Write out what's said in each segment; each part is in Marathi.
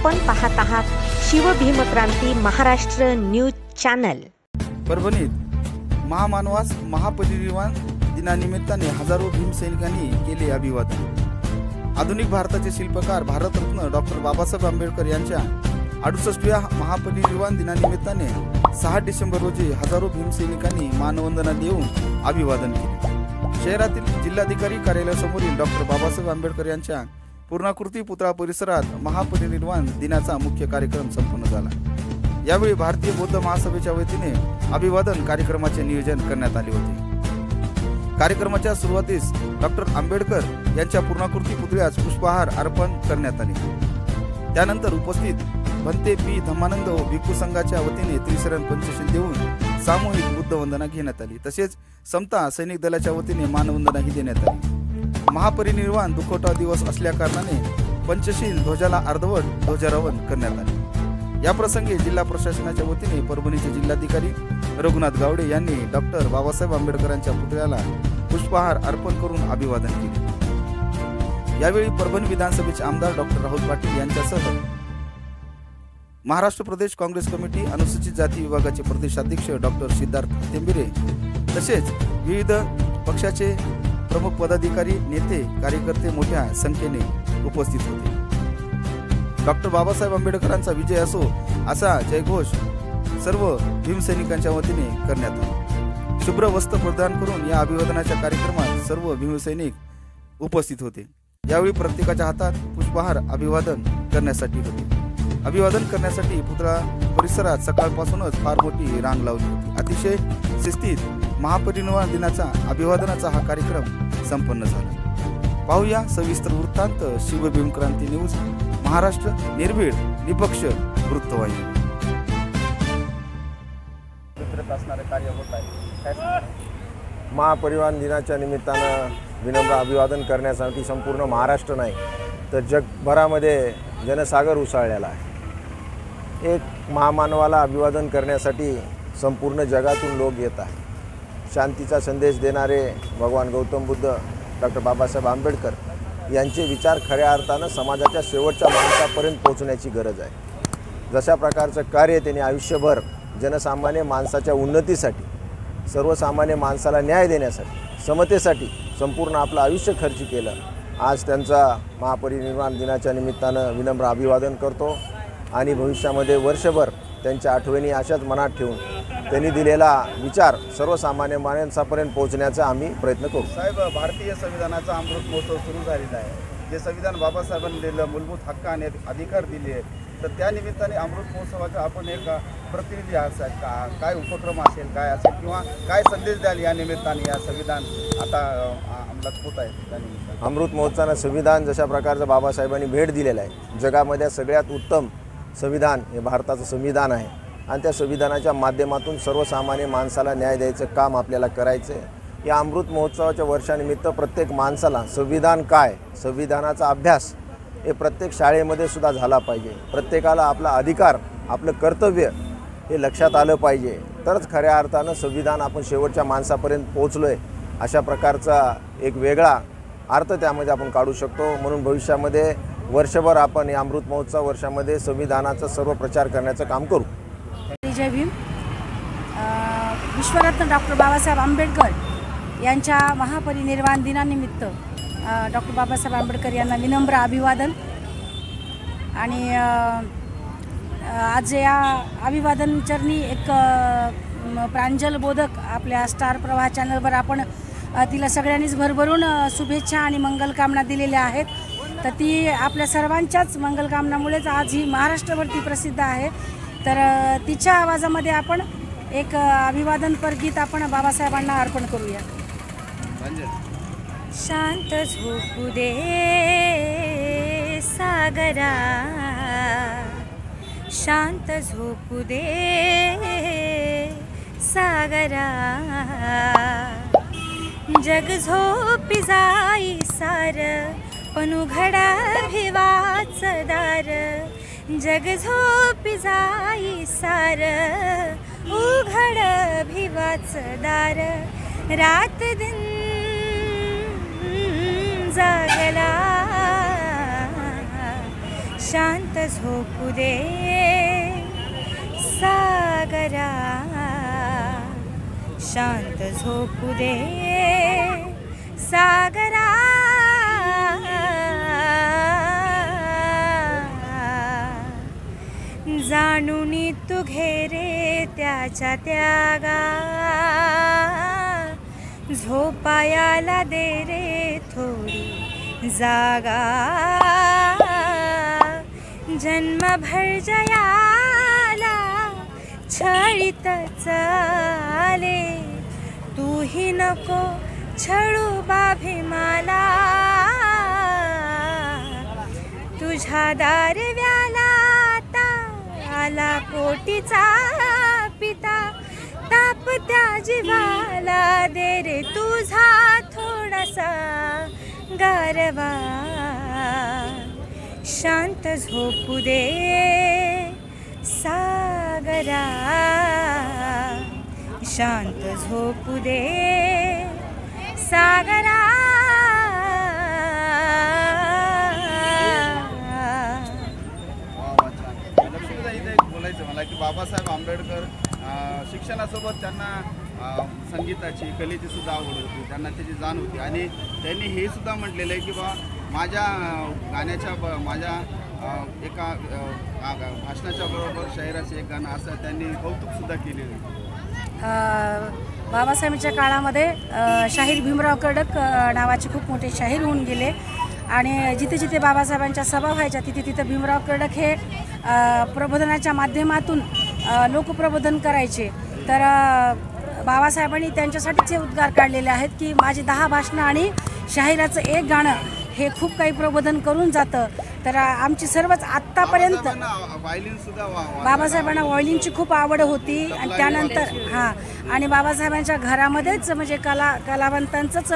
आपण पाहत आहात शिवभीमक्रांती महाराष्ट्र न्यूज चॅनल। परभणीत महामानवास महापरिनिर्वाण दिनानिमित्ताने हजारो भीमसैनिकांनी केले अभिवादन। आधुनिक भारताचे शिल्पकार भारतरत्न डॉक्टर बाबासाहेब आंबेडकर यांच्या 68व्या महापरिनिर्वाण दिनानिमित्ताने 6 डिसेंबर रोजी हजारो भीमसैनिकांनी मानवंदना देऊन अभिवादन केले। शहरातील जिल्हाधिकारी कार्यालयासमोरील डॉक्टर बाबासाहेब आंबेडकर यांच्या पूर्णाकृती पुतळा परिसरात महापरिनिर्वाण दिनाचा मुख्य कार्यक्रम संपन्न झाला। यावेळी भारतीय बौद्ध महासभेच्या वतीने अभिवादन कार्यक्रमाचे नियोजन करण्यात आले होते। कार्यक्रमाच्या सुरुवातीस डॉक्टर आंबेडकर यांच्या पूर्णाकृती पुतळ्यास पुष्पहार अर्पण करण्यात आले। त्यानंतर उपस्थित भंते पी धम्मानंद भिक्खू संघाच्या वतीने त्रिशरण पंचशील देऊन सामूहिक बुद्धवंदना घेण्यात आली। तसेच समता सैनिक दलाच्या वतीने मानवंदनाही देण्यात आली। महापरिनिर्वाण दुखवटा दिवस असल्याकारणाने पंचशील ध्वजाला अर्धवट ध्वजारोहण करण्यात आले। या प्रसंगी जिल्हा प्रशासनाच्या वतीने परभणीचे जिल्हाधिकारी रघुनाथ गावडे यांनी डॉक्टर बाबासाहेब आंबेडकरांच्या पुतळ्याला पुष्पहार अर्पण करून अभिवादन केले। यावेळी परभणी विधानसभेचे आमदार डॉक्टर राहुल पाटील यांच्यासह महाराष्ट्र प्रदेश काँग्रेस कमिटी अनुसूचित जाती विभागाचे प्रदेशाध्यक्ष डॉक्टर सिद्धार्थ तेंबिरे तसेच विविध पक्षाचे प्रमुख पदाधिकारी नेते कार्यकर्ते मोठ्या संख्येने उपस्थित होते। डॉक्टर बाबासाहेब आंबेडकरांचा विजय असो असा जयघोष सर्व भीमसैनिकांच्या वतीने करण्यात आला। शुभ्र वस्त्र प्रदान करून या अभिवादनाच्या कार्यक्रमात सर्व भीमसैनिक उपस्थित होते। यावेळी प्रत्येकाच्या हातात पुष्पहार अभिवादन करण्यासाठी होते। अभिवादन करण्यासाठी पुतळा परिसरात सकाळपासूनच फार मोठी रांग लावली होती। अतिशय शिस्तीत महापरिनिर्वाण दिनाचा अभिवादनाचा हा कार्यक्रम संपन्न झाला। पाहूया सविस्तर वृत्तांत शिवभीमक्रांती न्यूज महाराष्ट्र निर्भीड निपक्ष वृत्तवाहिनी। कार्य होत आहे। महापरिनिर्वाण दिनाच्या निमित्तानं विनम्र अभिवादन करण्यासाठी संपूर्ण महाराष्ट्र नाही तर जगभरामध्ये जनसागर उसळलेला आहे। एक महामानवाला अभिवादन करण्यासाठी संपूर्ण जगातून लोक येत आहेत। शांतीचा संदेश देणारे भगवान गौतम बुद्ध डॉक्टर बाबासाहेब आंबेडकर यांचे विचार खऱ्या अर्थानं समाजाच्या शेवटच्या माणसापर्यंत पोहोचण्याची गरज आहे। जशा प्रकारचं कार्य त्यांनी आयुष्यभर जनसामान्य माणसाच्या उन्नतीसाठी सर्वसामान्य माणसाला न्याय देण्यासाठी समतेसाठी संपूर्ण आपलं आयुष्य खर्च केलं। आज त्यांचा महापरिनिर्वाण दिनाच्या निमित्तानं विनम्र अभिवादन करतो आणि भविष्यामध्ये वर्षभर त्यांच्या आठवणी अशाच मनात ठेवून त्यांनी दिलेला विचार सर्वसामान्य माणसापर्यंत पोहोचण्याचा आम्ही प्रयत्न करू। साहेब, भारतीय संविधानाचा अमृत महोत्सव सुरू झालेला आहे। जे संविधान बाबासाहेबांनी दिलेलं मूलभूत हक्क आणि अधिकार दिले तर त्या निमित्ताने अमृत महोत्सवाचा आपण एक प्रतिनिधी असाल का, काय उपक्रम असेल काय असेल किंवा काय संदेश द्याल या निमित्ताने? या संविधान आता अंमलात होत आहे त्यानिमित्ताने अमृत महोत्सवानं संविधान जशा प्रकारचं बाबासाहेबांनी भेट दिलेलं आहे, जगामध्ये सगळ्यात उत्तम संविधान हे भारताचं संविधान आहे आणि त्या संविधानाच्या माध्यमातून सर्वसामान्य माणसाला न्याय द्यायचं काम आपल्याला करायचं आहे। या अमृत महोत्सवाच्या वर्षानिमित्त प्रत्येक माणसाला संविधान काय, संविधानाचा अभ्यास हे प्रत्येक शाळेमध्ये सुद्धा झाला पाहिजे। प्रत्येकाला आपला अधिकार आपलं कर्तव्य हे लक्षात आलं पाहिजे, तरच खऱ्या अर्थानं संविधान आपण शेवटच्या माणसापर्यंत पोहोचलो आहे अशा प्रकारचा एक वेगळा अर्थ त्यामध्ये आपण काढू शकतो। म्हणून भविष्यामध्ये वर्षभर आपण या अमृत महोत्सव वर्षामध्ये संविधानाचा सर्व प्रचार करण्याचं काम करू। जय भीम। विश्वरत्न डॉक्टर बाबासाहेब आंबेडकर यांच्या महापरिनिर्वाण दिनानिमित्त डॉक्टर बाबासाहेब आंबेडकर यांना विनम्र अभिवादन। आणि आज या अभिवादन चरणी एक प्रांजल बोधक आपल्या स्टार प्रवाह चॅनलवर आपण तिला सगळ्यांनीच भरभरून शुभेच्छा आणि मंगलकामना दिलेल्या आहेत। तर ती आपल्या सर्वांच्याच मंगलकामनामुळेच आज ही महाराष्ट्रभरती प्रसिद्ध आहे। तर तिच्या आवाजामध्ये आपण एक अभिवादनपर गीत आपण बाबासाहेबांना अर्पण करूया। शांत झोपू दे सागरा, शांत झोपू दे सागरा, जग झोपी जाई सार पण उघडा भिवाच दार, जग झोपी जाई सार उघड भिवाच दार, रात दिन जागला शांत झोपू दे सागरा, शांत झोपू दे सागरा, जाणूनी तू घेरे त्याच्या त्यागा, झोपायाला दे रे थोडी जागा, जन्मभर जयाला छळीत चाले, तूही नको छळू बाभे मला, तुझ्या दारव्याला आला कोटीचा पिता, ताप त्या जीवाला दे रे तुझा थोडासा गारवा, शांत झोपू दे सागरा, शांत झोपू दे सागरा. बोलायचं मला की बाबासाहेब आंबेडकर शिक्षणासोबत त्यांना संगीताची कलेची सुद्धा आवड होती, त्यांना त्याची जाण होती आणि त्यांनी हे सुद्धा म्हटलेलं आहे की बा माझ्या गाण्याच्या माझ्या एका भाषणाच्या बरोबर शाहिराचे एक गाणं असं त्यांनी कौतुकसुद्धा केलेलं आहे. बाबासाहेबांच्या काळामध्ये शाहीर भीमराव कर्डक नावाचे खूप मोठे शाहीर होऊन गेले आणि जिथे जिथे बाबासाहेबांच्या सभा व्हायच्या तिथे तिथे भीमराव कर्डक हे प्रबोधनाच्या माध्यमातून लोकप्रबोधन करायचे. तर बाबासाहेबांनी त्यांच्यासाठीचे उद्गार काढलेले आहेत की माझी 10 भाषणं आणि शाहिराचं एक गाणं हे खूप काही प्रबोधन करून जातं. तर आमची सर्वच आत्तापर्यंत बाबासाहेबांना व्हायोलिनची खूप आवड होती आणि त्यानंतर आणि बाबासाहेबांच्या घरामध्येच म्हणजे कलावंतांचंच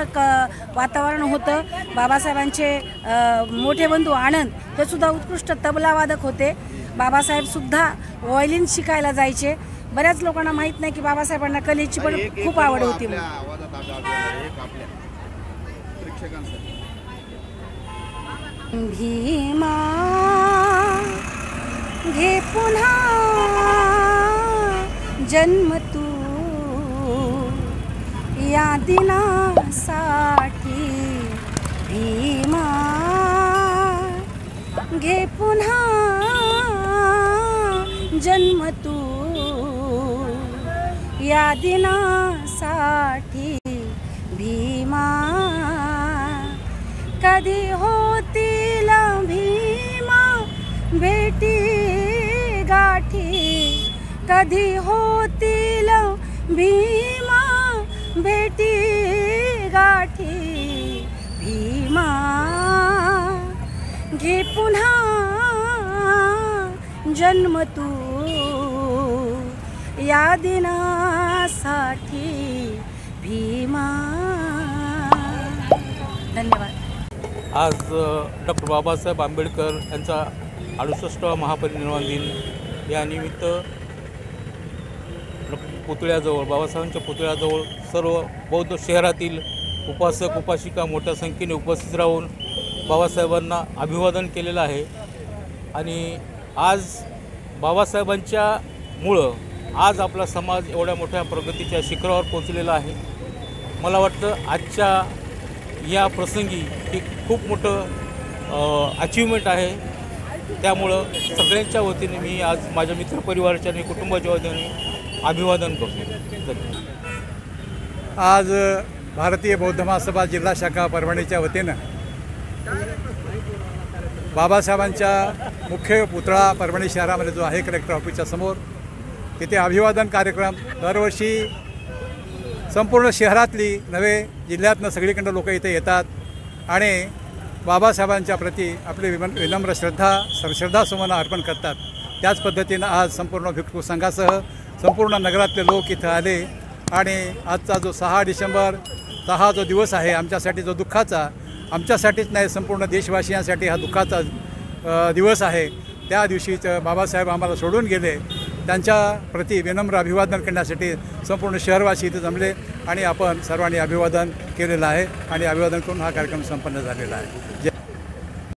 वातावरण होतं. बाबासाहेबांचे मोठे बंधू आनंद हे सुद्धा उत्कृष्ट तबलावादक होते. बाबासाहेबसुद्धा व्हायोलिन शिकायला जायचे. बऱ्याच लोकांना माहीत नाही की बाबासाहेबांना कलेची पण खूप आवड होती. भीमा घे पुन्हा जन्म तू या दिनासाठी, भीमा घे पुन्हा जन्म तू या दिनासाठी, भीमा कधी होतील भीमा भेटी गाठी, कधी होतील भीमा भेटी गाठी, भीमा घे पुन्हा जन्म तू या दिनासाठी, भीमा. धन्यवाद. आज डॉक्टर बाबासाहेब आंबेडकर यांचा 68वा महापरिनिर्वाण दिन या निमित्त पुतळ्याजवळ बाबासाहेबांच्या पुतळ्याजवळ सर्व बौद्ध शहरातील उपासक उपासिका मोठ्या संख्येने उपस्थित राहून बाबासाहेबांना अभिवादन केलेलं आहे. आणि आज बाबासाहेबांच्यामुळं आज आपला समाज एवढ्या मोठ्या प्रगतीच्या शिखरावर पोचलेला आहे. मला वाटतं आजच्या या प्रसंगी हे खूप मोठं अचिव्हमेंट आहे. त्यामुळं सगळ्यांच्या वतीने मी आज माझ्या मित्रपरिवाराच्या आणि कुटुंबाच्या वतीने अभिवादन करतो. आज भारतीय बौद्ध महासभा जिल्हा शाखा परभणीच्या वतीनं बाबासाहेबांच्या मुख्य पुतळा परभणी शहरामध्ये जो आहे कलेक्टर ऑफिसच्या समोर, तिथे अभिवादन कार्यक्रम दरवर्षी संपूर्ण शहरातली नव्हे जिल्ह्यातनं सगळीकडं लोक इथे येतात आणि बाबासाहेबांच्या प्रती आपली विनम्र श्रद्धासुमनं अर्पण करतात. त्याच पद्धतीनं आज संपूर्ण भिक्षू संघासह संपूर्ण नगरातले लोक इथं आले आणि आजचा जो 6 डिसेंबर हा जो दिवस आहे आमच्यासाठी जो दुःखाचा, आमच्यासाठीच नाही संपूर्ण देशवासियांसाठी हा दुःखाचा दिवस आहे. त्या दिवशीच बाबासाहेब आम्हाला सोडून गेले. त्यांच्या प्रती विनम्र अभिवादन करण्यासाठी संपूर्ण शहरवासी इथे जमले आणि आपण सर्वांनी अभिवादन केलेलं आहे आणि अभिवादन करून हा कार्यक्रम संपन्न झालेला आहे.